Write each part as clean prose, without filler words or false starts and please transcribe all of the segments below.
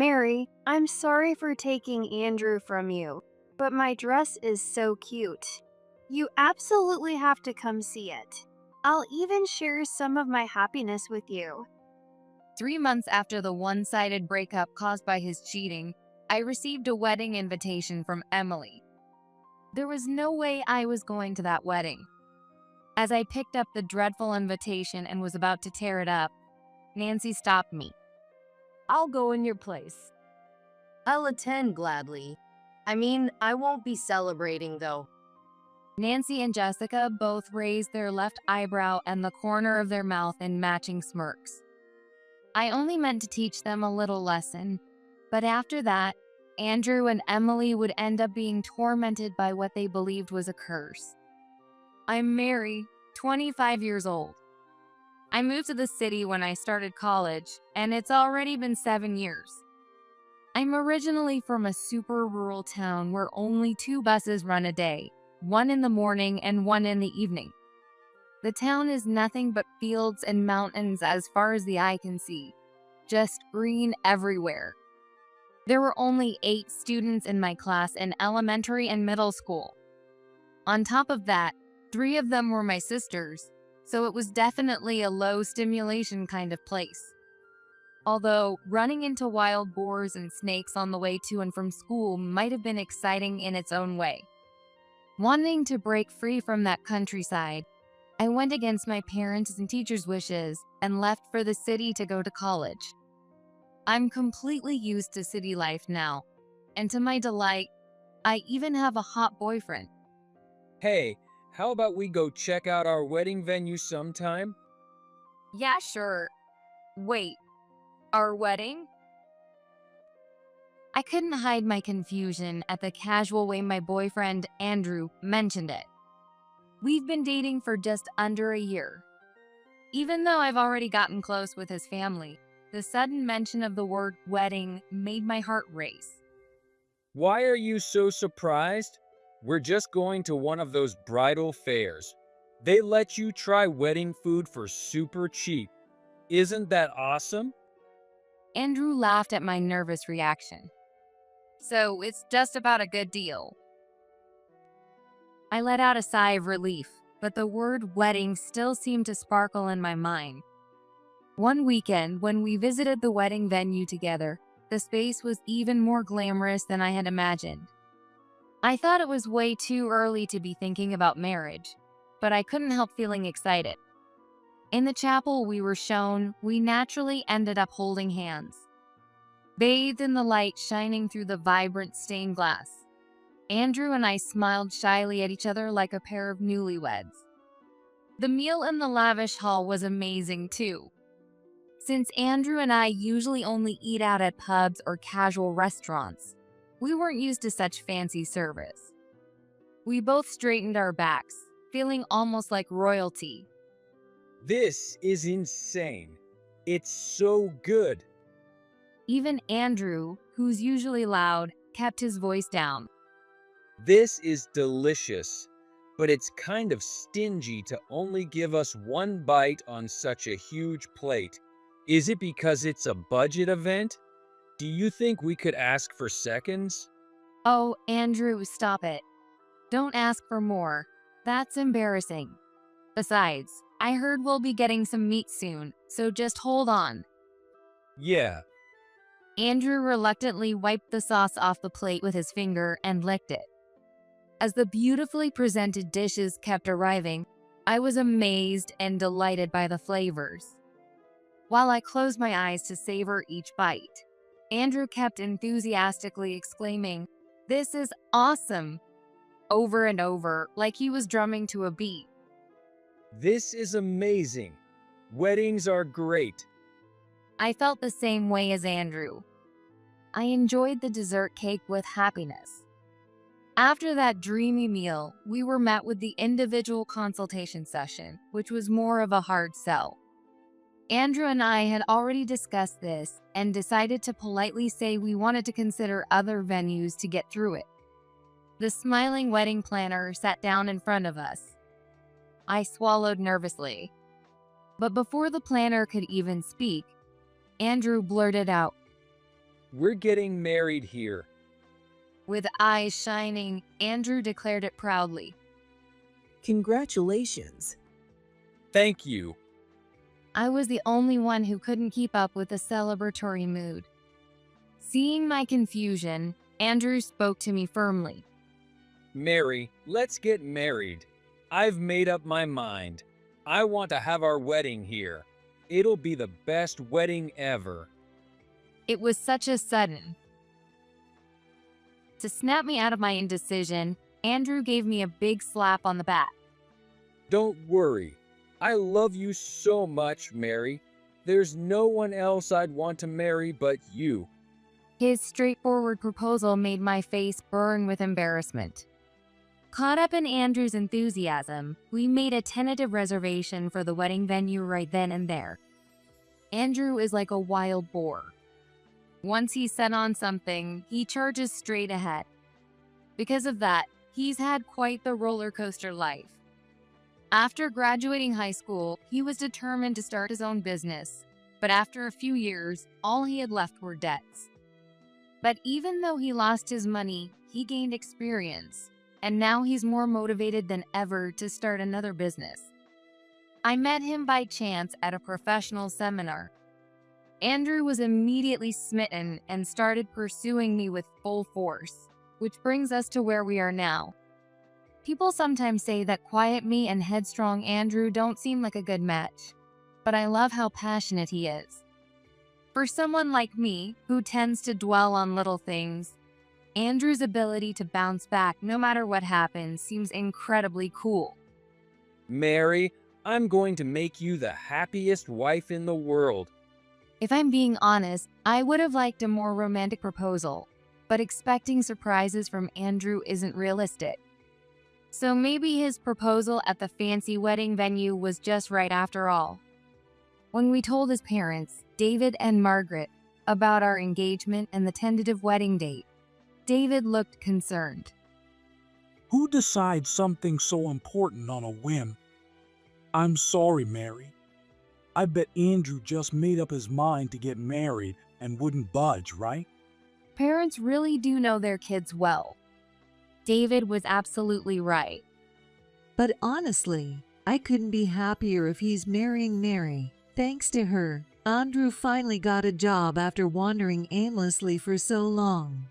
Mary, I'm sorry for taking Andrew from you, but my dress is so cute. You absolutely have to come see it. I'll even share some of my happiness with you. 3 months after the one-sided breakup caused by his cheating, I received a wedding invitation from Emily. There was no way I was going to that wedding. As I picked up the dreadful invitation and was about to tear it up, Nancy stopped me. I'll go in your place. I'll attend gladly. I won't be celebrating though. Nancy and Jessica both raised their left eyebrow and the corner of their mouth in matching smirks. I only meant to teach them a little lesson, but after that, Andrew and Emily would end up being tormented by what they believed was a curse. I'm Mary, 25 years old. I moved to the city when I started college, and it's already been 7 years. I'm originally from a super rural town where only 2 buses run a day, one in the morning and one in the evening. The town is nothing but fields and mountains as far as the eye can see, just green everywhere. There were only 8 students in my class in elementary and middle school. On top of that, 3 of them were my sisters, so it was definitely a low stimulation kind of place. Although running into wild boars and snakes on the way to and from school might have been exciting in its own way. Wanting to break free from that countryside, I went against my parents' and teachers' wishes and left for the city to go to college. I'm completely used to city life now, and to my delight, I even have a hot boyfriend. Hey, how about we go check out our wedding venue sometime? Yeah, sure. Wait, our wedding? I couldn't hide my confusion at the casual way my boyfriend, Andrew, mentioned it. We've been dating for just under a year. Even though I've already gotten close with his family, the sudden mention of the word wedding made my heart race. Why are you so surprised? We're just going to one of those bridal fairs. They let you try wedding food for super cheap. Isn't that awesome? Andrew laughed at my nervous reaction. So it's just about a good deal. I let out a sigh of relief, but the word wedding still seemed to sparkle in my mind. One weekend, when we visited the wedding venue together, the space was even more glamorous than I had imagined. I thought it was way too early to be thinking about marriage, but I couldn't help feeling excited. In the chapel we were shown, we naturally ended up holding hands. Bathed in the light shining through the vibrant stained glass, Andrew and I smiled shyly at each other like a pair of newlyweds. The meal in the lavish hall was amazing too. Since Andrew and I usually only eat out at pubs or casual restaurants, we weren't used to such fancy service. We both straightened our backs, feeling almost like royalty. This is insane. It's so good. Even Andrew, who's usually loud, kept his voice down. This is delicious, but it's kind of stingy to only give us one bite on such a huge plate. Is it because it's a budget event? Do you think we could ask for seconds? Oh, Andrew, stop it. Don't ask for more. That's embarrassing. Besides, I heard we'll be getting some meat soon, so just hold on. Yeah. Andrew reluctantly wiped the sauce off the plate with his finger and licked it. As the beautifully presented dishes kept arriving, I was amazed and delighted by the flavors. While I closed my eyes to savor each bite, Andrew kept enthusiastically exclaiming, "This is awesome!" over and over, like he was drumming to a beat. This is amazing. Weddings are great. I felt the same way as Andrew. I enjoyed the dessert cake with happiness. After that dreamy meal, we were met with the individual consultation session, which was more of a hard sell. Andrew and I had already discussed this and decided to politely say we wanted to consider other venues to get through it. The smiling wedding planner sat down in front of us. I swallowed nervously. But before the planner could even speak, Andrew blurted out, We're getting married here. With eyes shining, Andrew declared it proudly. Congratulations. Thank you. I was the only one who couldn't keep up with the celebratory mood. Seeing my confusion, Andrew spoke to me firmly. Mary, let's get married. I've made up my mind. I want to have our wedding here. It'll be the best wedding ever. It was such a sudden. To snap me out of my indecision, Andrew gave me a big slap on the back. Don't worry. I love you so much, Mary. There's no one else I'd want to marry but you. His straightforward proposal made my face burn with embarrassment. Caught up in Andrew's enthusiasm, we made a tentative reservation for the wedding venue right then and there. Andrew is like a wild boar. Once he's set on something, he charges straight ahead. Because of that, he's had quite the roller coaster life. After graduating high school, he was determined to start his own business, but after a few years, all he had left were debts. But even though he lost his money, he gained experience, and now he's more motivated than ever to start another business. I met him by chance at a professional seminar. Andrew was immediately smitten and started pursuing me with full force, which brings us to where we are now. People sometimes say that quiet me and headstrong Andrew don't seem like a good match, but I love how passionate he is. For someone like me, who tends to dwell on little things, Andrew's ability to bounce back no matter what happens seems incredibly cool. Mary, I'm going to make you the happiest wife in the world. If I'm being honest, I would have liked a more romantic proposal, but expecting surprises from Andrew isn't realistic. So maybe his proposal at the fancy wedding venue was just right after all. When we told his parents, David and Margaret, about our engagement and the tentative wedding date, David looked concerned. Who decides something so important on a whim? I'm sorry, Mary. I bet Andrew just made up his mind to get married and wouldn't budge, right? Parents really do know their kids well. David was absolutely right. But honestly, I couldn't be happier if he's marrying Mary. Thanks to her, Andrew finally got a job after wandering aimlessly for so long.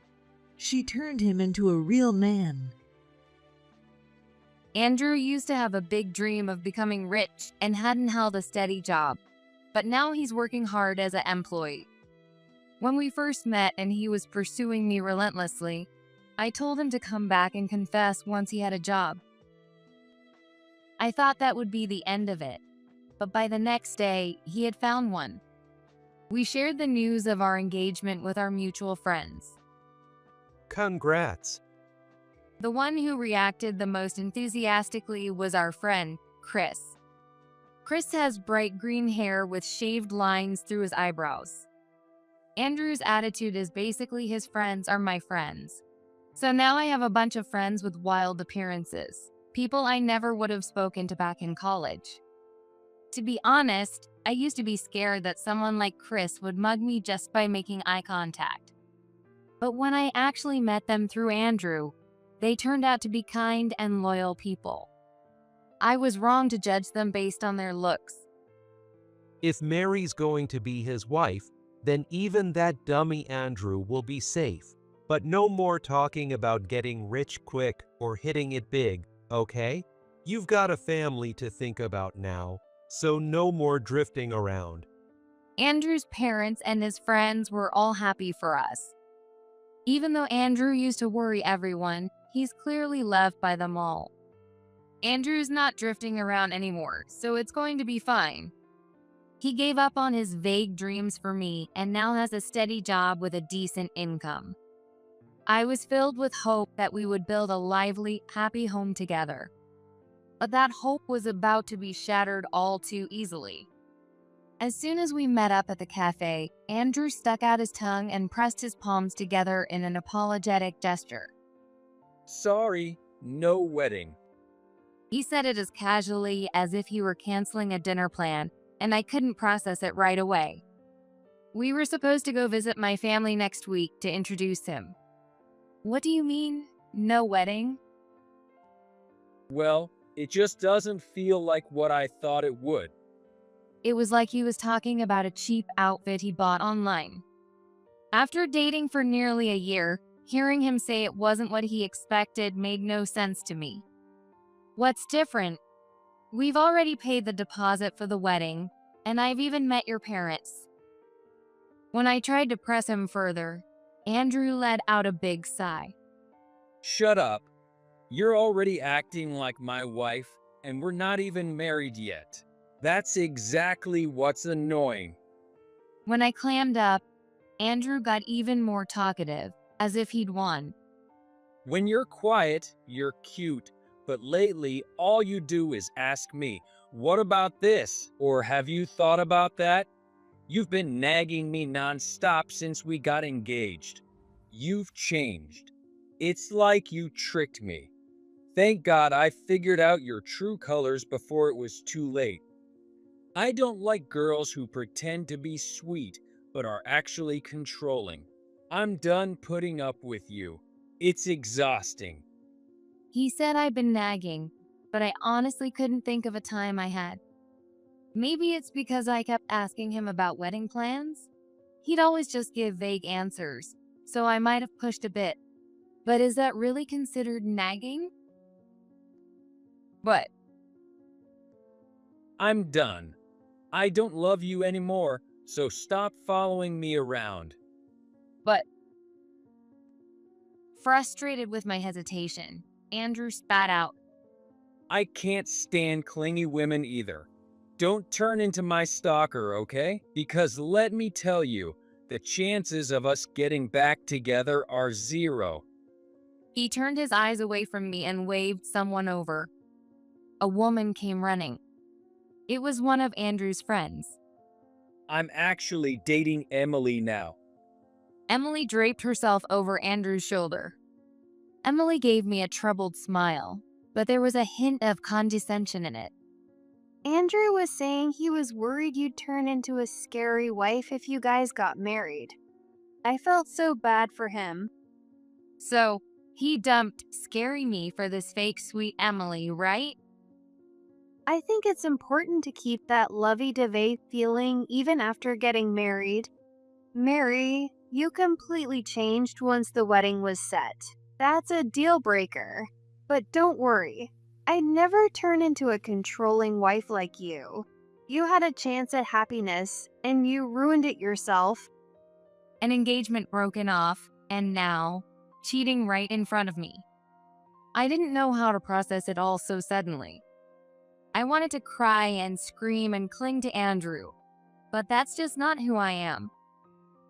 She turned him into a real man. Andrew used to have a big dream of becoming rich and hadn't held a steady job, but now he's working hard as an employee. When we first met and he was pursuing me relentlessly, I told him to come back and confess once he had a job. I thought that would be the end of it, but by the next day, he had found one. We shared the news of our engagement with our mutual friends. Congrats. The one who reacted the most enthusiastically was our friend, Chris. Chris has bright green hair with shaved lines through his eyebrows. Andrew's attitude is basically his friends are my friends. So now I have a bunch of friends with wild appearances, people I never would have spoken to back in college. To be honest, I used to be scared that someone like Chris would mug me just by making eye contact. But when I actually met them through Andrew, they turned out to be kind and loyal people. I was wrong to judge them based on their looks. If Mary's going to be his wife, then even that dummy Andrew will be safe. But no more talking about getting rich quick or hitting it big, okay? You've got a family to think about now, so no more drifting around. Andrew's parents and his friends were all happy for us. Even though Andrew used to worry everyone, he's clearly loved by them all. Andrew's not drifting around anymore, so it's going to be fine. He gave up on his vague dreams for me and now has a steady job with a decent income. I was filled with hope that we would build a lively, happy home together. But that hope was about to be shattered all too easily. As soon as we met up at the cafe, Andrew stuck out his tongue and pressed his palms together in an apologetic gesture. Sorry, no wedding. He said it as casually as if he were canceling a dinner plan, and I couldn't process it right away. We were supposed to go visit my family next week to introduce him. What do you mean, no wedding? Well, it just doesn't feel like what I thought it would. It was like he was talking about a cheap outfit he bought online. After dating for nearly a year, hearing him say it wasn't what he expected made no sense to me. What's different? We've already paid the deposit for the wedding, and I've even met your parents. When I tried to press him further, Andrew let out a big sigh. Shut up. You're already acting like my wife, and we're not even married yet. That's exactly what's annoying. When I clammed up, Andrew got even more talkative, as if he'd won. When you're quiet, you're cute, but lately all you do is ask me, what about this? Or have you thought about that? You've been nagging me nonstop since we got engaged. You've changed. It's like you tricked me. Thank God I figured out your true colors before it was too late. I don't like girls who pretend to be sweet but are actually controlling. I'm done putting up with you. It's exhausting. He said I'd been nagging, but I honestly couldn't think of a time I had. Maybe it's because I kept asking him about wedding plans? He'd always just give vague answers, so I might have pushed a bit. But is that really considered nagging? What? I'm done. I don't love you anymore, so stop following me around. But frustrated with my hesitation, Andrew spat out. I can't stand clingy women either. Don't turn into my stalker, okay? Because let me tell you, the chances of us getting back together are zero. He turned his eyes away from me and waved someone over. A woman came running. It was one of Andrew's friends. I'm actually dating Emily now. Emily draped herself over Andrew's shoulder. Emily gave me a troubled smile, but there was a hint of condescension in it. Andrew was saying he was worried you'd turn into a scary wife if you guys got married. I felt so bad for him. So, he dumped scary me for this fake sweet Emily, right? I think it's important to keep that lovey-dovey feeling even after getting married. Mary, you completely changed once the wedding was set. That's a deal breaker. But don't worry, I'd never turn into a controlling wife like you. You had a chance at happiness, and you ruined it yourself. An engagement broken off, and now, cheating right in front of me. I didn't know how to process it all so suddenly. I wanted to cry and scream and cling to Andrew, but that's just not who I am.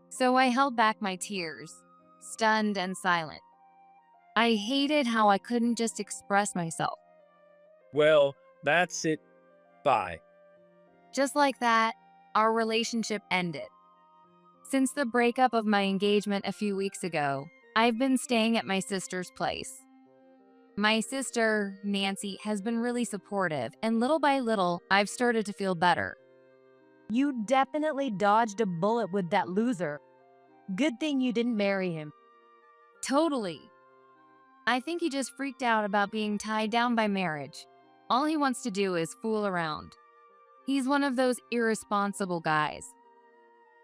So I held back my tears, stunned and silent. I hated how I couldn't just express myself. Well, that's it. Bye. Just like that, our relationship ended. Since the breakup of my engagement a few weeks ago, I've been staying at my sister's place. My sister, Nancy, has been really supportive, and little by little, I've started to feel better. You definitely dodged a bullet with that loser. Good thing you didn't marry him. Totally. I think he just freaked out about being tied down by marriage. All he wants to do is fool around. He's one of those irresponsible guys.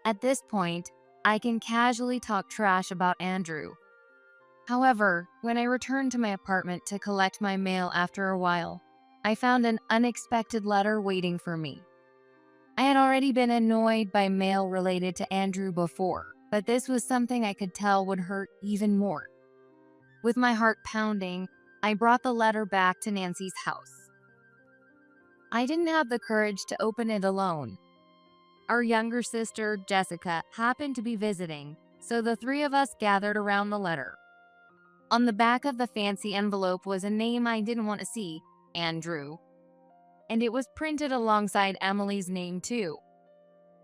At this point, I can casually talk trash about Andrew. However, when I returned to my apartment to collect my mail after a while, I found an unexpected letter waiting for me. I had already been annoyed by mail related to Andrew before, but this was something I could tell would hurt even more. With my heart pounding, I brought the letter back to Nancy's house. I didn't have the courage to open it alone. Our younger sister, Jessica, happened to be visiting, so the three of us gathered around the letter. On the back of the fancy envelope was a name I didn't want to see, Andrew. And it was printed alongside Emily's name too.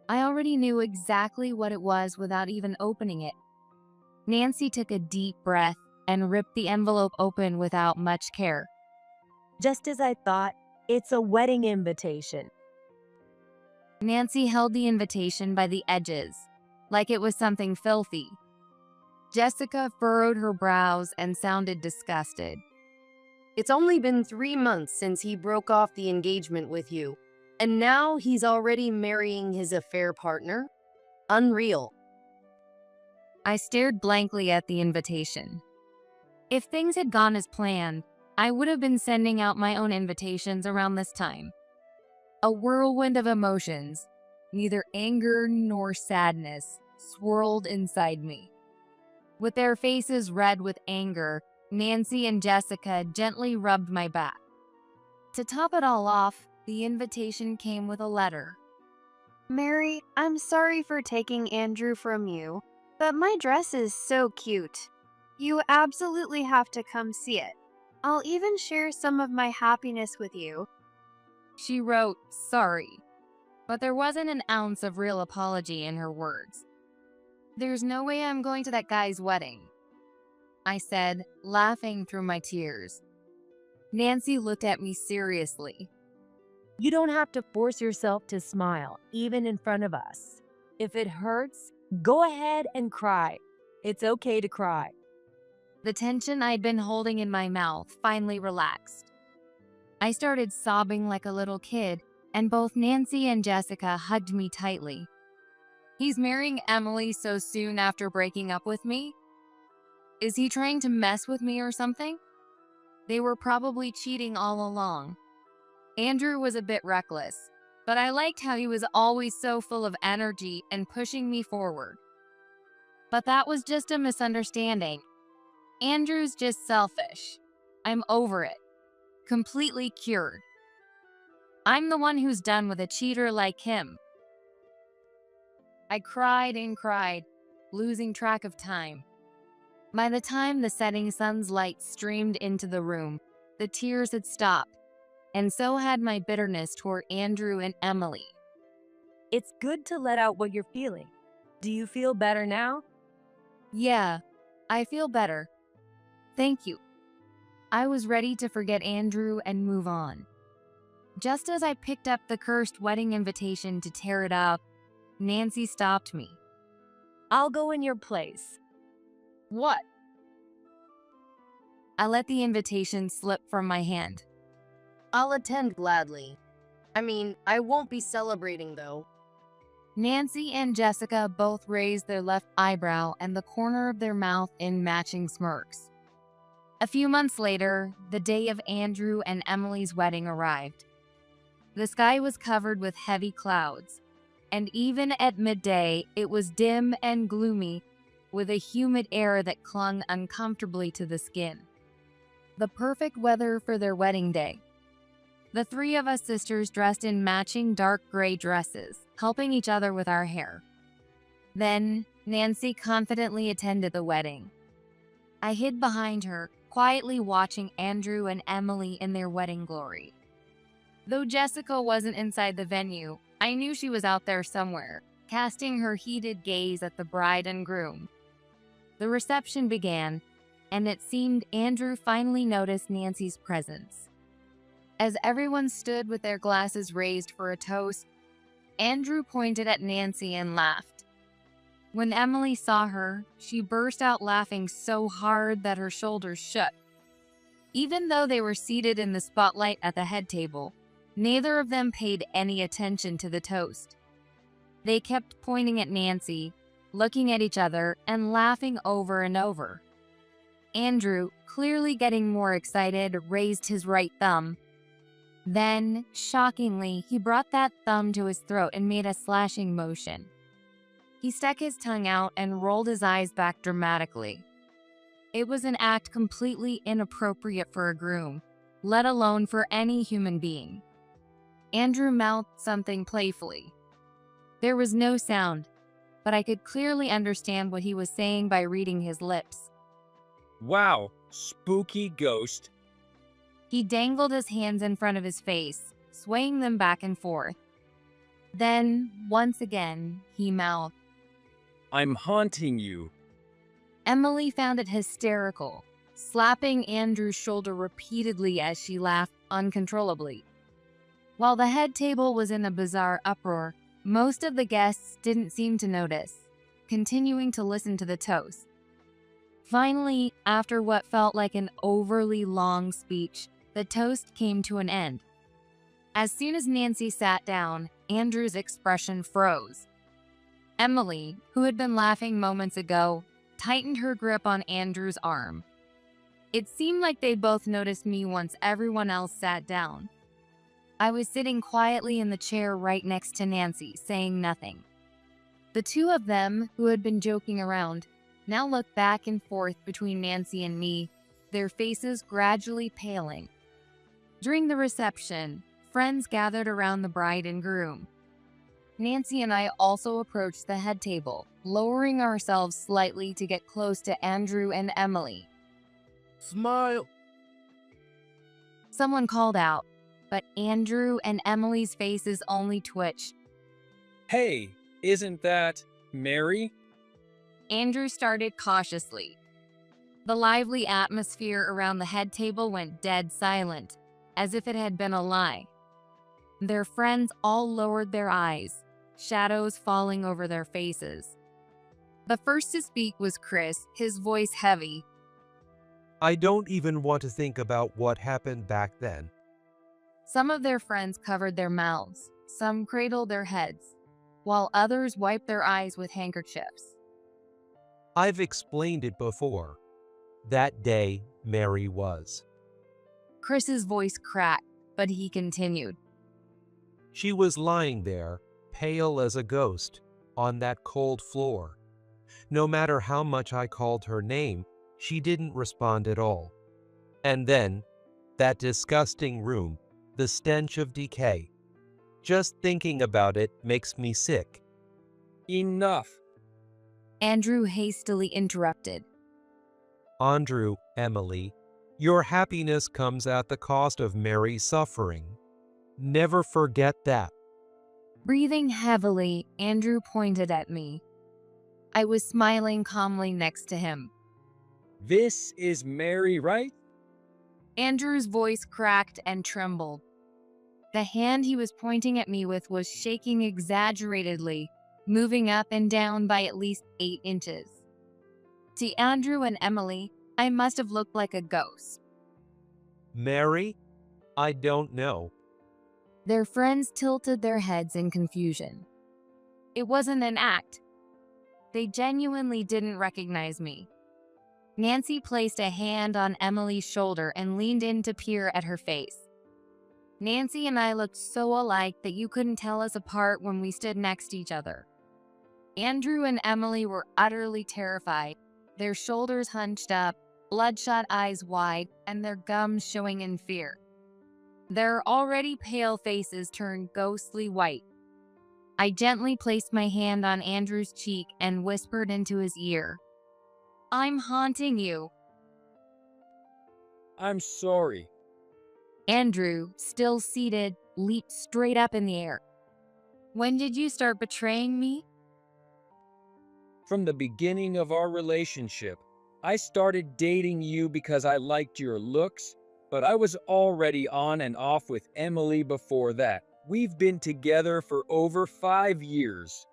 I already knew exactly what it was without even opening it. Nancy took a deep breath and ripped the envelope open without much care. Just as I thought, it's a wedding invitation. Nancy held the invitation by the edges, like it was something filthy. Jessica furrowed her brows and sounded disgusted. It's only been 3 months since he broke off the engagement with you, and now he's already marrying his affair partner? Unreal. I stared blankly at the invitation. If things had gone as planned, I would have been sending out my own invitations around this time. A whirlwind of emotions, neither anger nor sadness, swirled inside me. With their faces red with anger, Nancy and Jessica gently rubbed my back. To top it all off, the invitation came with a letter. Mary, I'm sorry for taking Andrew from you, but my dress is so cute. You absolutely have to come see it. I'll even share some of my happiness with you. She wrote, sorry, but there wasn't an ounce of real apology in her words. There's no way I'm going to that guy's wedding, I said, laughing through my tears. Nancy looked at me seriously. You don't have to force yourself to smile, even in front of us. If it hurts, go ahead and cry. It's okay to cry. The tension I'd been holding in my mouth finally relaxed. I started sobbing like a little kid, and both Nancy and Jessica hugged me tightly. He's marrying Emily so soon after breaking up with me? Is he trying to mess with me or something? They were probably cheating all along. Andrew was a bit reckless, but I liked how he was always so full of energy and pushing me forward. But that was just a misunderstanding. Andrew's just selfish. I'm over it. Completely cured. I'm the one who's done with a cheater like him. I cried and cried, losing track of time. By the time the setting sun's light streamed into the room, the tears had stopped, and so had my bitterness toward Andrew and Emily. It's good to let out what you're feeling. Do you feel better now? Yeah, I feel better. Thank you. I was ready to forget Andrew and move on. Just as I picked up the cursed wedding invitation to tear it up, Nancy stopped me. I'll go in your place. What? I let the invitation slip from my hand. I'll attend gladly. I won't be celebrating though. Nancy and Jessica both raised their left eyebrow and the corner of their mouth in matching smirks. A few months later, the day of Andrew and Emily's wedding arrived. The sky was covered with heavy clouds, and even at midday, it was dim and gloomy, with a humid air that clung uncomfortably to the skin. The perfect weather for their wedding day. The three of us sisters dressed in matching dark gray dresses, helping each other with our hair. Then, Nancy confidently attended the wedding. I hid behind her, quietly watching Andrew and Emily in their wedding glory. Though Jessica wasn't inside the venue, I knew she was out there somewhere, casting her heated gaze at the bride and groom. The reception began, and it seemed Andrew finally noticed Nancy's presence. As everyone stood with their glasses raised for a toast, Andrew pointed at Nancy and laughed. When Emily saw her, she burst out laughing so hard that her shoulders shook. Even though they were seated in the spotlight at the head table, neither of them paid any attention to the toast. They kept pointing at Nancy, looking at each other, and laughing over and over. Andrew, clearly getting more excited, raised his right thumb. Then, shockingly, he brought that thumb to his throat and made a slashing motion. He stuck his tongue out and rolled his eyes back dramatically. It was an act completely inappropriate for a groom, let alone for any human being. Andrew mouthed something playfully. There was no sound, but I could clearly understand what he was saying by reading his lips. Wow, spooky ghost. He dangled his hands in front of his face, swaying them back and forth. Then, once again, he mouthed, I'm haunting you. Emily found it hysterical, slapping Andrew's shoulder repeatedly as she laughed uncontrollably. While the head table was in a bizarre uproar, most of the guests didn't seem to notice, continuing to listen to the toast. Finally, after what felt like an overly long speech, the toast came to an end. As soon as Nancy sat down, Andrew's expression froze. Emily, who had been laughing moments ago, tightened her grip on Andrew's arm. It seemed like they both noticed me once everyone else sat down. I was sitting quietly in the chair right next to Nancy, saying nothing. The two of them, who had been joking around, now looked back and forth between Nancy and me, their faces gradually paling. During the reception, friends gathered around the bride and groom. Nancy and I also approached the head table, lowering ourselves slightly to get close to Andrew and Emily. Smile. Someone called out, but Andrew and Emily's faces only twitched. Hey, isn't that Mary? Andrew started cautiously. The lively atmosphere around the head table went dead silent, as if it had been a lie. Their friends all lowered their eyes, shadows falling over their faces. The first to speak was Chris, his voice heavy. I don't even want to think about what happened back then. Some of their friends covered their mouths, some cradled their heads, while others wiped their eyes with handkerchiefs. I've explained it before. That day, Mary was. Chris's voice cracked, but he continued. She was lying there, pale as a ghost, on that cold floor. No matter how much I called her name, she didn't respond at all. And then, that disgusting room, the stench of decay. Just thinking about it makes me sick. Enough. Andrew hastily interrupted. Andrew, Emily, your happiness comes at the cost of Mary's suffering. Never forget that. Breathing heavily, Andrew pointed at me. I was smiling calmly next to him. This is Mary, right? Andrew's voice cracked and trembled. The hand he was pointing at me with was shaking exaggeratedly, moving up and down by at least 8 inches. To Andrew and Emily, I must have looked like a ghost. Mary? I don't know. Their friends tilted their heads in confusion. It wasn't an act. They genuinely didn't recognize me. Nancy placed a hand on Emily's shoulder and leaned in to peer at her face. Nancy and I looked so alike that you couldn't tell us apart when we stood next to each other. Andrew and Emily were utterly terrified, their shoulders hunched up, bloodshot eyes wide, and their gums showing in fear. Their already pale faces turned ghostly white. I gently placed my hand on Andrew's cheek and whispered into his ear, "I'm haunting you." I'm sorry. Andrew, still seated, leaped straight up in the air. "When did you start betraying me?" From the beginning of our relationship, I started dating you because I liked your looks, but I was already on and off with Emily before that. We've been together for over 5 years.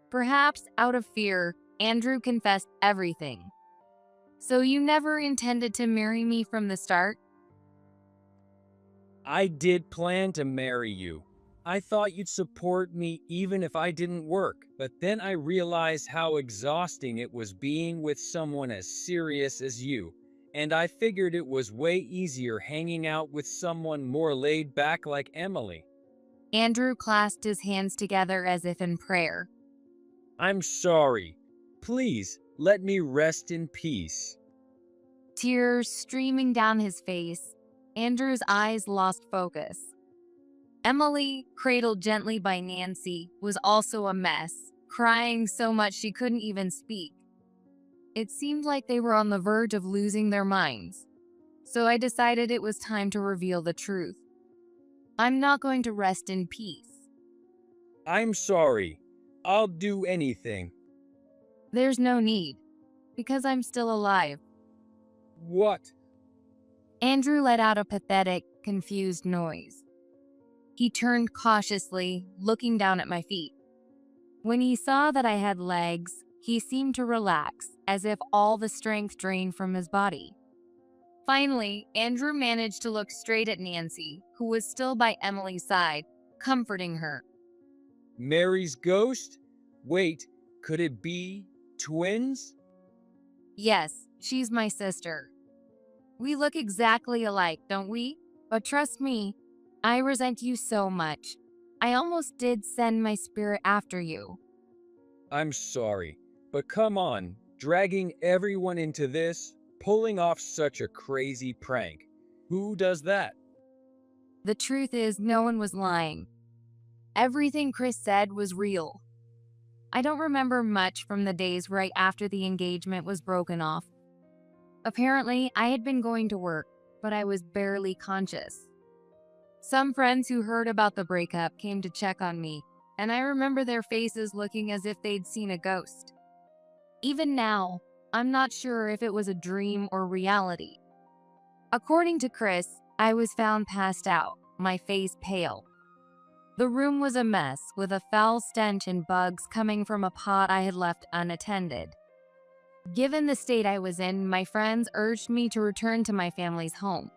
Perhaps out of fear, Andrew confessed everything. "So you never intended to marry me from the start?" I did plan to marry you. I thought you'd support me even if I didn't work, but then I realized how exhausting it was being with someone as serious as you, and I figured it was way easier hanging out with someone more laid back like Emily. Andrew clasped his hands together as if in prayer. I'm sorry. Please, let me rest in peace. Tears streaming down his face, Andrew's eyes lost focus. Emily, cradled gently by Nancy, was also a mess, crying so much she couldn't even speak. It seemed like they were on the verge of losing their minds, so I decided it was time to reveal the truth. I'm not going to rest in peace. I'm sorry. I'll do anything. There's no need, because I'm still alive. What? Andrew let out a pathetic, confused noise. He turned cautiously, looking down at my feet. When he saw that I had legs, He seemed to relax, as if all the strength drained from his body. Finally, Andrew managed to look straight at Nancy, who was still by Emily's side, comforting her. Mary's ghost? Wait, could it be twins? Yes, she's my sister. We look exactly alike, don't we? But trust me, I resent you so much. I almost did send my spirit after you. I'm sorry, but come on, dragging everyone into this, pulling off such a crazy prank. Who does that? The truth is, no one was lying. Everything Chris said was real. I don't remember much from the days right after the engagement was broken off. Apparently, I had been going to work, but I was barely conscious. Some friends who heard about the breakup came to check on me, and I remember their faces looking as if they'd seen a ghost. Even now, I'm not sure if it was a dream or reality. According to Chris, I was found passed out, my face pale. The room was a mess, with a foul stench and bugs coming from a pot I had left unattended. Given the state I was in, my friends urged me to return to my family's home.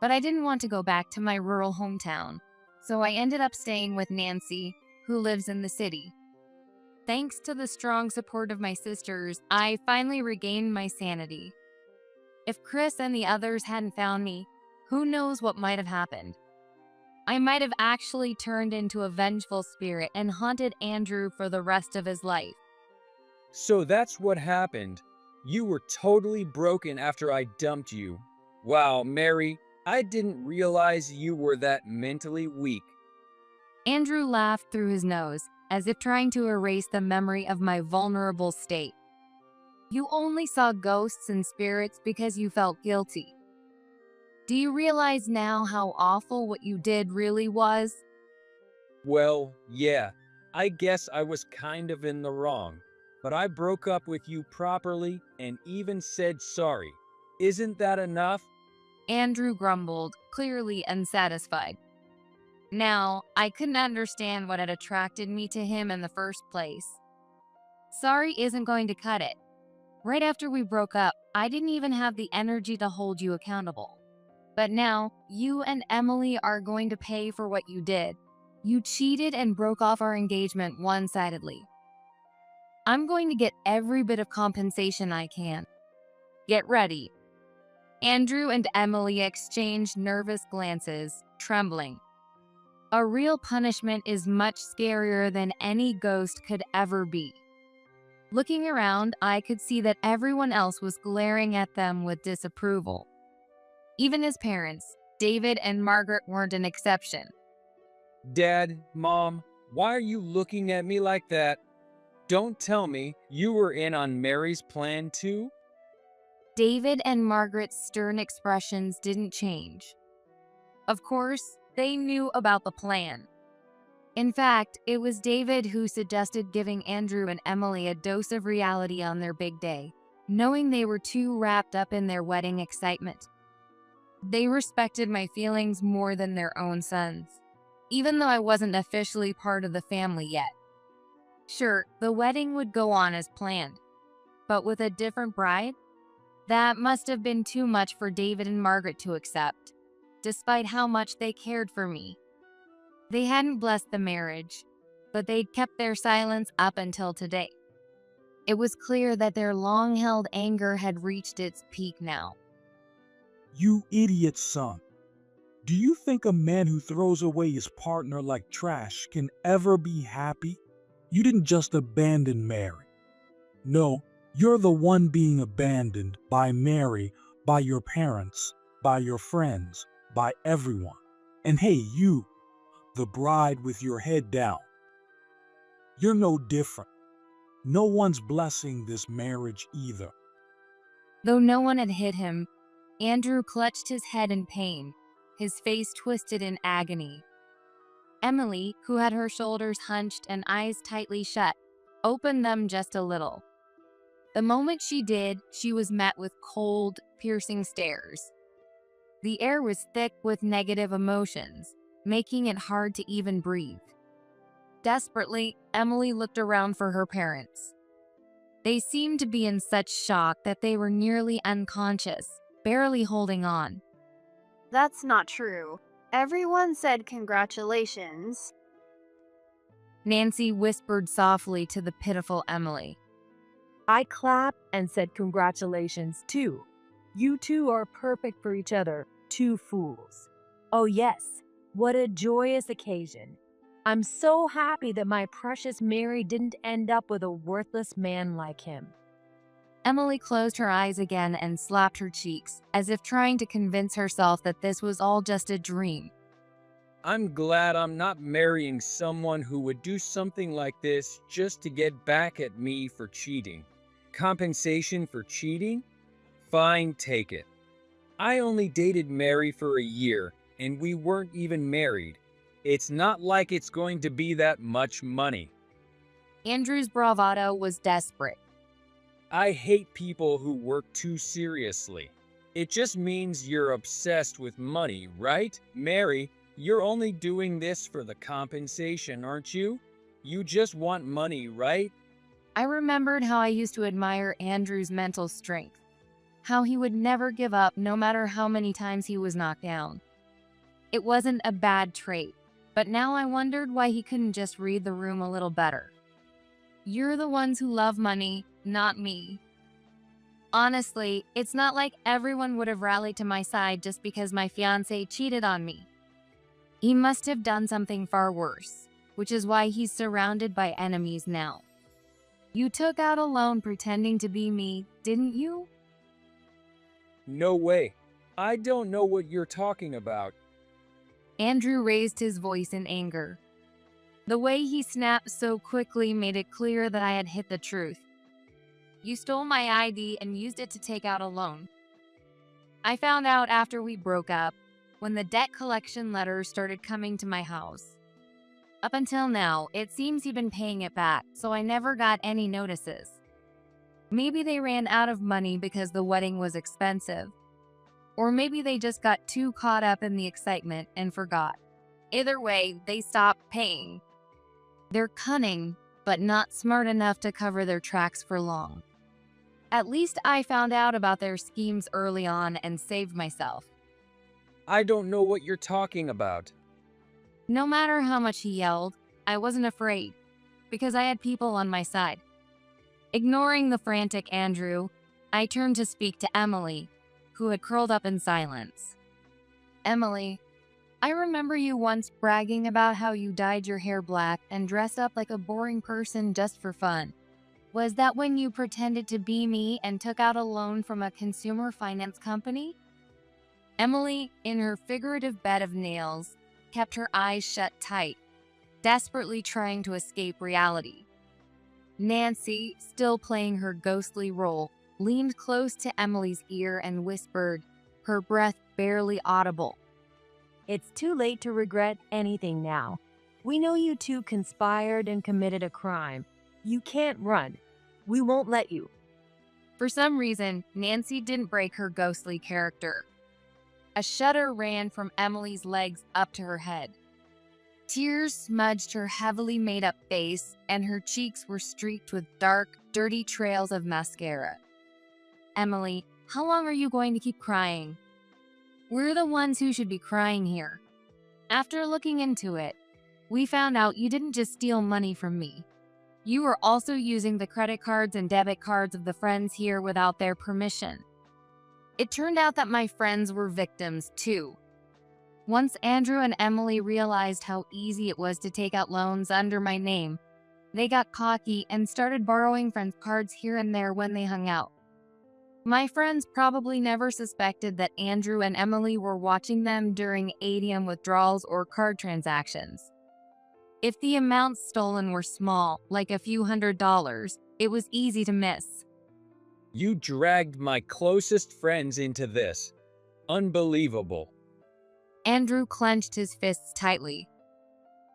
But I didn't want to go back to my rural hometown, so I ended up staying with Nancy, who lives in the city. Thanks to the strong support of my sisters, I finally regained my sanity. If Chris and the others hadn't found me, who knows what might have happened. I might have actually turned into a vengeful spirit and haunted Andrew for the rest of his life. So that's what happened. You were totally broken after I dumped you. Wow, Mary, I didn't realize you were that mentally weak. Andrew laughed through his nose, as if trying to erase the memory of my vulnerable state. You only saw ghosts and spirits because you felt guilty. Do you realize now how awful what you did really was? Well, yeah, I guess I was kind of in the wrong, but I broke up with you properly and even said sorry. Isn't that enough? Andrew grumbled, clearly unsatisfied. Now, I couldn't understand what had attracted me to him in the first place. Sorry isn't going to cut it. Right after we broke up, I didn't even have the energy to hold you accountable. But now, you and Emily are going to pay for what you did. You cheated and broke off our engagement one-sidedly. I'm going to get every bit of compensation I can. Get ready. Andrew and Emily exchanged nervous glances, trembling. A real punishment is much scarier than any ghost could ever be. Looking around, I could see that everyone else was glaring at them with disapproval. Even his parents, David and Margaret, weren't an exception. Dad, Mom, why are you looking at me like that? Don't tell me you were in on Mary's plan too? David and Margaret's stern expressions didn't change. Of course, they knew about the plan. In fact, it was David who suggested giving Andrew and Emily a dose of reality on their big day, knowing they were too wrapped up in their wedding excitement. They respected my feelings more than their own sons, even though I wasn't officially part of the family yet. Sure, the wedding would go on as planned, but with a different bride? That must have been too much for David and Margaret to accept, despite how much they cared for me. They hadn't blessed the marriage, but they'd kept their silence up until today. It was clear that their long-held anger had reached its peak now. You idiot son. Do you think a man who throws away his partner like trash can ever be happy? You didn't just abandon Mary. No, you're the one being abandoned by Mary, by your parents, by your friends, by everyone. And hey, you, the bride with your head down. You're no different. No one's blessing this marriage either. Though no one had hit him, Andrew clutched his head in pain, his face twisted in agony. Emily, who had her shoulders hunched and eyes tightly shut, opened them just a little. The moment she did, she was met with cold, piercing stares. The air was thick with negative emotions, making it hard to even breathe. Desperately, Emily looked around for her parents. They seemed to be in such shock that they were nearly unconscious, barely holding on. That's not true. Everyone said congratulations. Nancy whispered softly to the pitiful Emily. I clapped and said congratulations too. You two are perfect for each other, two fools. Oh yes, what a joyous occasion. I'm so happy that my precious Mary didn't end up with a worthless man like him. Emily closed her eyes again and slapped her cheeks, as if trying to convince herself that this was all just a dream. I'm glad I'm not marrying someone who would do something like this just to get back at me for cheating. Compensation for cheating? Fine, take it. I only dated Mary for a year, and we weren't even married. It's not like it's going to be that much money. Andrew's bravado was desperate. I hate people who work too seriously. It just means you're obsessed with money, right? Mary, you're only doing this for the compensation, aren't you? You just want money, right? I remembered how I used to admire Andrew's mental strength, how he would never give up no matter how many times he was knocked down. It wasn't a bad trait, but now I wondered why he couldn't just read the room a little better. You're the ones who love money, not me. Honestly, it's not like everyone would have rallied to my side just because my fiancé cheated on me. He must have done something far worse, which is why he's surrounded by enemies now. You took out a loan pretending to be me, didn't you? No way. I don't know what you're talking about. Andrew raised his voice in anger. The way he snapped so quickly made it clear that I had hit the truth. You stole my ID and used it to take out a loan. I found out after we broke up, when the debt collection letters started coming to my house. Up until now, it seems you've been paying it back, so I never got any notices. Maybe they ran out of money because the wedding was expensive. Or maybe they just got too caught up in the excitement and forgot. Either way, they stopped paying. They're cunning, but not smart enough to cover their tracks for long. At least I found out about their schemes early on and saved myself. I don't know what you're talking about. No matter how much he yelled, I wasn't afraid, because I had people on my side. Ignoring the frantic Andrew, I turned to speak to Emily, who had curled up in silence. Emily, I remember you once bragging about how you dyed your hair black and dressed up like a boring person just for fun. Was that when you pretended to be me and took out a loan from a consumer finance company? Emily, in her figurative bed of nails, kept her eyes shut tight, desperately trying to escape reality. Nancy, still playing her ghostly role, leaned close to Emily's ear and whispered, her breath barely audible. It's too late to regret anything now. We know you two conspired and committed a crime. You can't run. We won't let you. For some reason, Nancy didn't break her ghostly character. A shudder ran from Emily's legs up to her head. Tears smudged her heavily made-up face, and her cheeks were streaked with dark, dirty trails of mascara. Emily, how long are you going to keep crying? We're the ones who should be crying here. After looking into it, we found out you didn't just steal money from me. You were also using the credit cards and debit cards of the friends here without their permission. It turned out that my friends were victims too. Once Andrew and Emily realized how easy it was to take out loans under my name, they got cocky and started borrowing friends' cards here and there when they hung out. My friends probably never suspected that Andrew and Emily were watching them during ATM withdrawals or card transactions. If the amounts stolen were small, like a few $100s, it was easy to miss. You dragged my closest friends into this. Unbelievable. Andrew clenched his fists tightly.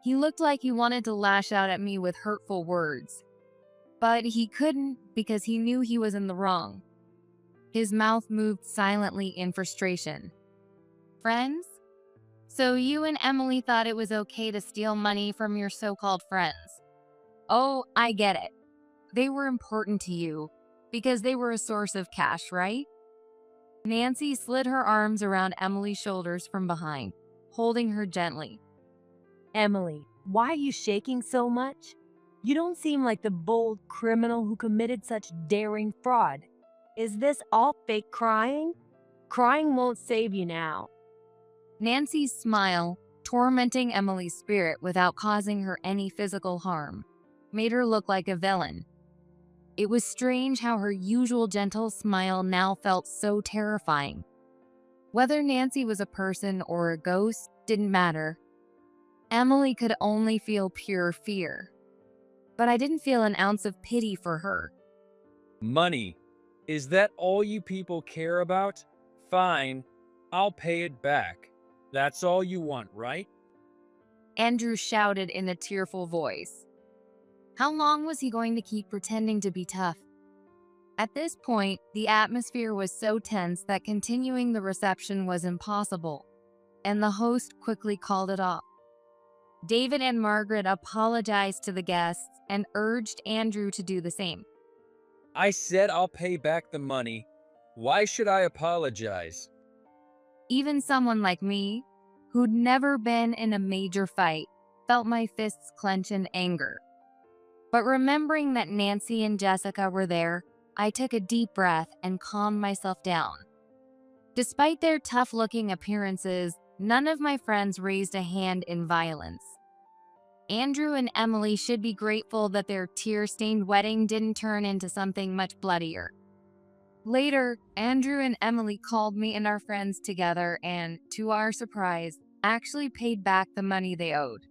He looked like he wanted to lash out at me with hurtful words. But he couldn't because he knew he was in the wrong. His mouth moved silently in frustration. Friends? So you and Emily thought it was okay to steal money from your so-called friends? Oh, I get it. They were important to you because they were a source of cash, right? Nancy slid her arms around Emily's shoulders from behind, holding her gently. Emily, why are you shaking so much? You don't seem like the bold criminal who committed such daring fraud. Is this all fake crying? Crying won't save you now. Nancy's smile, tormenting Emily's spirit without causing her any physical harm, made her look like a villain. It was strange how her usual gentle smile now felt so terrifying. Whether Nancy was a person or a ghost didn't matter. Emily could only feel pure fear. But I didn't feel an ounce of pity for her. Money. Is that all you people care about? Fine, I'll pay it back. That's all you want, right? Andrew shouted in a tearful voice. How long was he going to keep pretending to be tough? At this point, the atmosphere was so tense that continuing the reception was impossible, and the host quickly called it off. David and Margaret apologized to the guests and urged Andrew to do the same. I said I'll pay back the money. Why should I apologize? Even someone like me, who'd never been in a major fight, felt my fists clench in anger. But remembering that Nancy and Jessica were there, I took a deep breath and calmed myself down. Despite their tough-looking appearances, none of my friends raised a hand in violence. Andrew and Emily should be grateful that their tear-stained wedding didn't turn into something much bloodier. Later, Andrew and Emily called me and our friends together and, to our surprise, actually paid back the money they owed.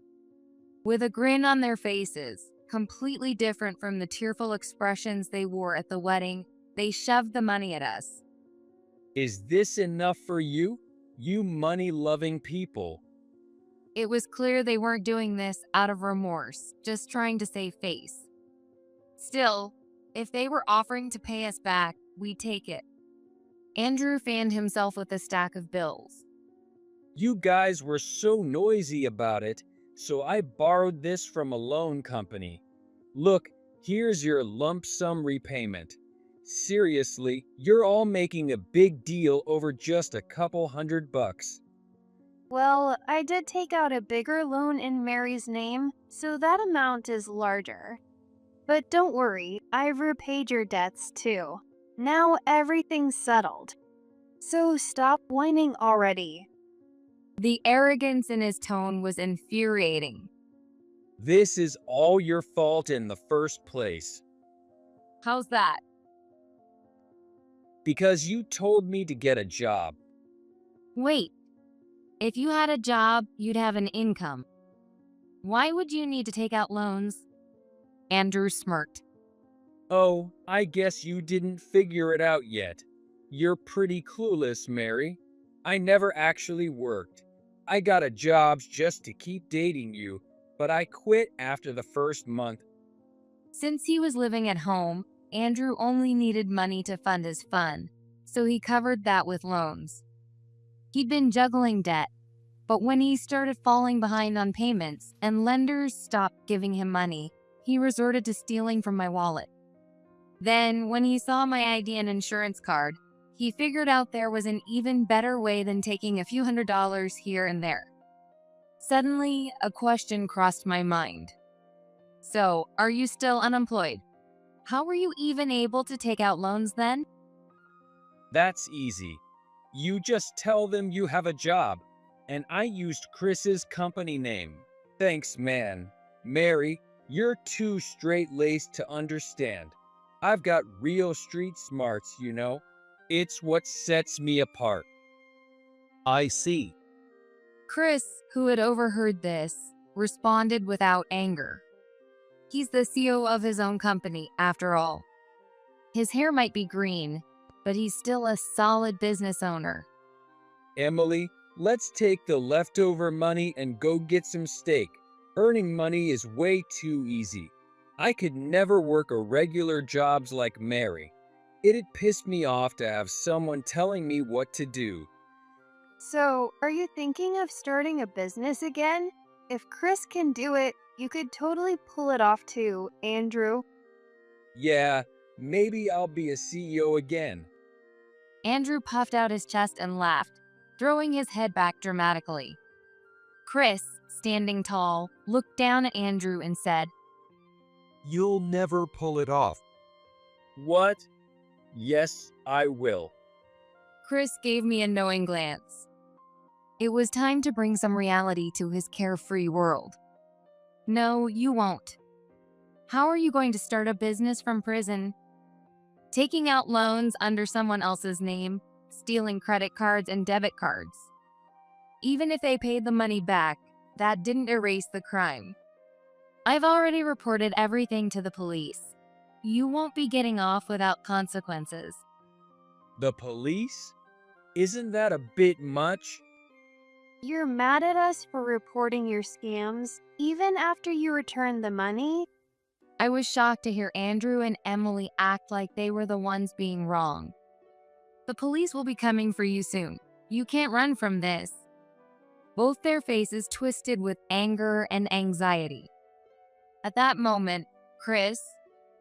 With a grin on their faces, completely different from the tearful expressions they wore at the wedding, they shoved the money at us. Is this enough for you? You money-loving people. It was clear they weren't doing this out of remorse, just trying to save face. Still, if they were offering to pay us back, we'd take it. Andrew fanned himself with a stack of bills. You guys were so noisy about it, so I borrowed this from a loan company. Look, here's your lump sum repayment. Seriously, you're all making a big deal over just a couple $100. Well, I did take out a bigger loan in Mary's name, so that amount is larger. But don't worry, I've repaid your debts too. Now everything's settled. So stop whining already. The arrogance in his tone was infuriating. This is all your fault in the first place. How's that? Because you told me to get a job. Wait, if you had a job, you'd have an income. Why would you need to take out loans? Andrew smirked. Oh, I guess you didn't figure it out yet. You're pretty clueless, Mary. I never actually worked. I got a job just to keep dating you, but I quit after the first month. Since he was living at home, Andrew only needed money to fund his fun, so he covered that with loans. He'd been juggling debt, but when he started falling behind on payments and lenders stopped giving him money, he resorted to stealing from my wallet. Then, when he saw my ID and insurance card, he figured out there was an even better way than taking a few $100s here and there. Suddenly, a question crossed my mind. So, are you still unemployed? How were you even able to take out loans then? That's easy. You just tell them you have a job, and I used Chris's company name. Thanks, man. Mary, you're too straight-laced to understand. I've got real street smarts, you know. It's what sets me apart. I see. Chris, who had overheard this, responded without anger. He's the CEO of his own company, after all. His hair might be green, but he's still a solid business owner. Emily, let's take the leftover money and go get some steak. Earning money is way too easy. I could never work a regular jobs like Mary. It'd piss me off to have someone telling me what to do. So, are you thinking of starting a business again? If Chris can do it, you could totally pull it off too, Andrew. Yeah, maybe I'll be a CEO again. Andrew puffed out his chest and laughed, throwing his head back dramatically. Chris, standing tall, looked down at Andrew and said, You'll never pull it off. What? Yes, I will. Chris gave me a knowing glance. It was time to bring some reality to his carefree world. No, you won't. How are you going to start a business from prison? Taking out loans under someone else's name, stealing credit cards and debit cards. Even if they paid the money back, that didn't erase the crime. I've already reported everything to the police. You won't be getting off without consequences. The police? Isn't that a bit much? You're mad at us for reporting your scams, even after you returned the money? I was shocked to hear Andrew and Emily act like they were the ones being wrong. The police will be coming for you soon. You can't run from this. Both their faces twisted with anger and anxiety. At that moment, Chris,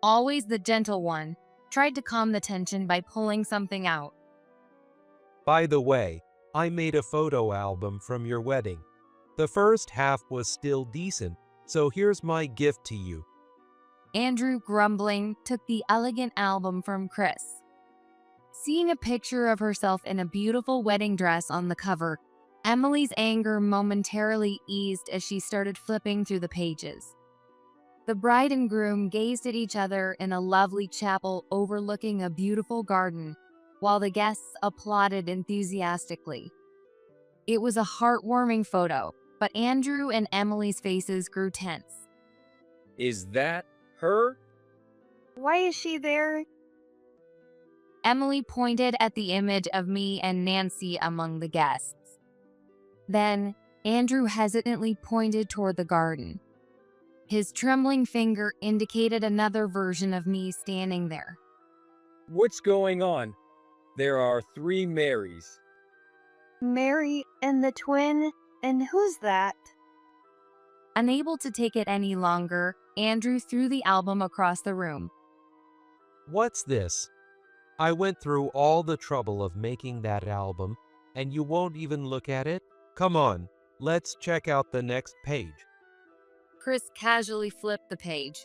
always the gentle one, tried to calm the tension by pulling something out. By the way, I made a photo album from your wedding. The first half was still decent, so here's my gift to you. Andrew, grumbling, took the elegant album from Chris. Seeing a picture of herself in a beautiful wedding dress on the cover, Emily's anger momentarily eased as she started flipping through the pages. The bride and groom gazed at each other in a lovely chapel overlooking a beautiful garden, while the guests applauded enthusiastically. It was a heartwarming photo, but Andrew and Emily's faces grew tense. Is that her? Why is she there? Emily pointed at the image of me and Nancy among the guests. Then, Andrew hesitantly pointed toward the garden. His trembling finger indicated another version of me standing there. What's going on? There are 3 Marys. Mary and the twin? And who's that? Unable to take it any longer, Andrew threw the album across the room. What's this? I went through all the trouble of making that album, and you won't even look at it? Come on, let's check out the next page. Chris casually flipped the page.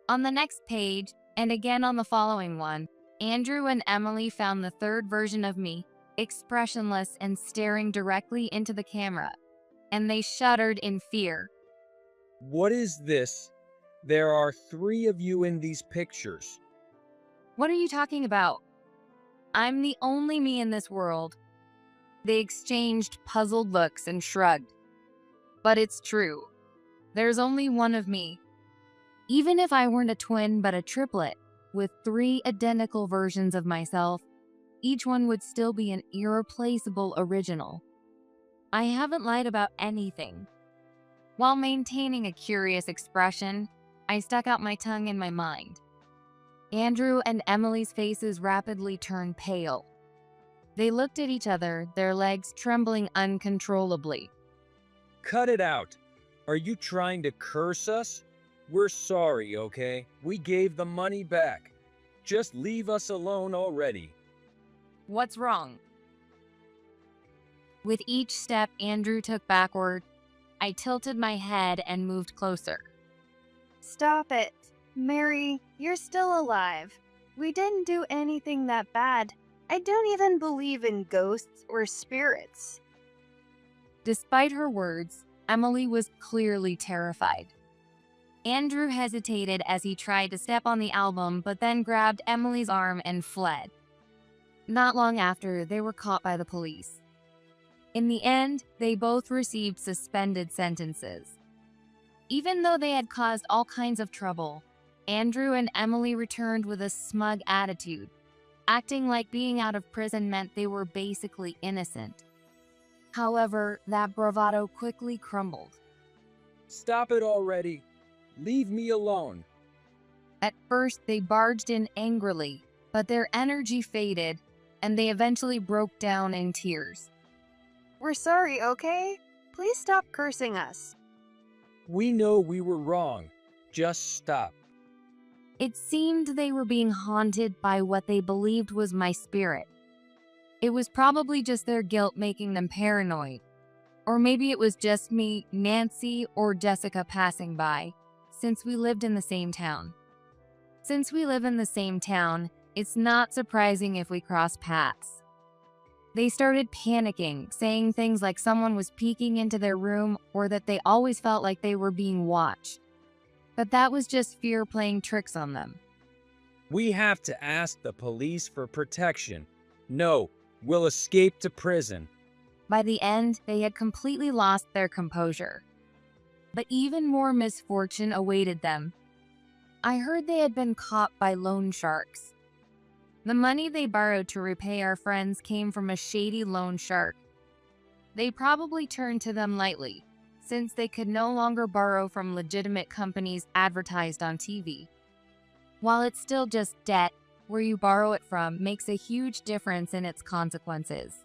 On the next page, and again on the following one, Andrew and Emily found the third version of me, expressionless and staring directly into the camera, and they shuddered in fear. What is this? There are 3 of you in these pictures. What are you talking about? I'm the only me in this world. They exchanged puzzled looks and shrugged. But it's true. There's only one of me. Even if I weren't a twin but a triplet, with 3 identical versions of myself, each one would still be an irreplaceable original. I haven't lied about anything. While maintaining a curious expression, I stuck out my tongue in my mind. Andrew and Emily's faces rapidly turned pale. They looked at each other, their legs trembling uncontrollably. Cut it out. Are you trying to curse us? We're sorry, okay? We gave the money back. Just leave us alone already. What's wrong? With each step Andrew took backward, I tilted my head and moved closer. Stop it. Mary, you're still alive. We didn't do anything that bad. I don't even believe in ghosts or spirits. Despite her words, Emily was clearly terrified. Andrew hesitated as he tried to step on the album, but then grabbed Emily's arm and fled. Not long after, they were caught by the police. In the end, they both received suspended sentences. Even though they had caused all kinds of trouble, Andrew and Emily returned with a smug attitude, acting like being out of prison meant they were basically innocent. However, that bravado quickly crumbled. Stop it already. Leave me alone. At first, they barged in angrily, but their energy faded, and they eventually broke down in tears. We're sorry, okay? Please stop cursing us. We know we were wrong. Just stop. It seemed they were being haunted by what they believed was my spirit. It was probably just their guilt making them paranoid. Or maybe it was just me, Nancy, or Jessica passing by, since we lived in the same town. Since we live in the same town, it's not surprising if we cross paths. They started panicking, saying things like someone was peeking into their room or that they always felt like they were being watched. But that was just fear playing tricks on them. We have to ask the police for protection. No, we'll escape to prison. By the end, they had completely lost their composure. But even more misfortune awaited them. I heard they had been caught by loan sharks. The money they borrowed to repay our friends came from a shady loan shark. They probably turned to them lightly, since they could no longer borrow from legitimate companies advertised on TV. While it's still just debt, where you borrow it from makes a huge difference in its consequences.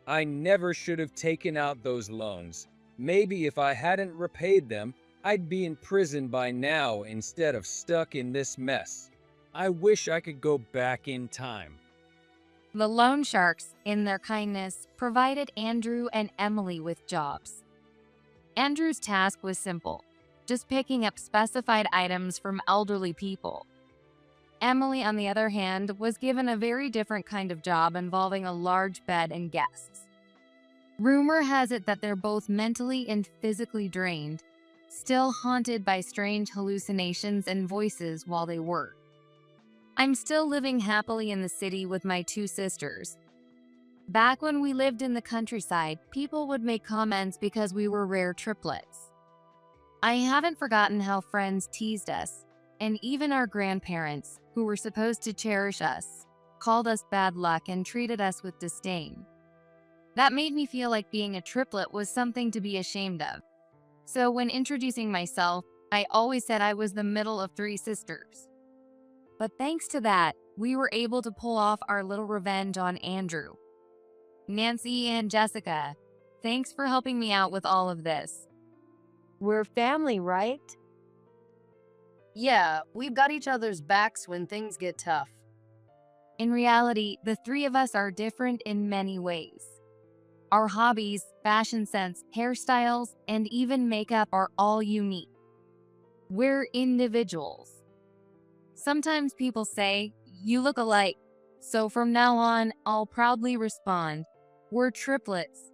I never should have taken out those loans. Maybe if I hadn't repaid them, I'd be in prison by now instead of stuck in this mess. I wish I could go back in time. The loan sharks, in their kindness, provided Andrew and Emily with jobs. Andrew's task was simple, just picking up specified items from elderly people. Emily, on the other hand, was given a very different kind of job involving a large bed and guests. Rumor has it that they're both mentally and physically drained, still haunted by strange hallucinations and voices while they work. I'm still living happily in the city with my two sisters. Back when we lived in the countryside, people would make comments because we were rare triplets. I haven't forgotten how friends teased us, and even our grandparents, who were supposed to cherish us, called us bad luck and treated us with disdain. That made me feel like being a triplet was something to be ashamed of. So when introducing myself, I always said I was the middle of three sisters. But thanks to that, we were able to pull off our little revenge on Andrew. Nancy and Jessica, thanks for helping me out with all of this. We're family, right? Yeah, we've got each other's backs when things get tough. In reality, the three of us are different in many ways. Our hobbies, fashion sense, hairstyles, and even makeup are all unique. We're individuals. Sometimes people say, "You look alike," so from now on, I'll proudly respond, "We're triplets,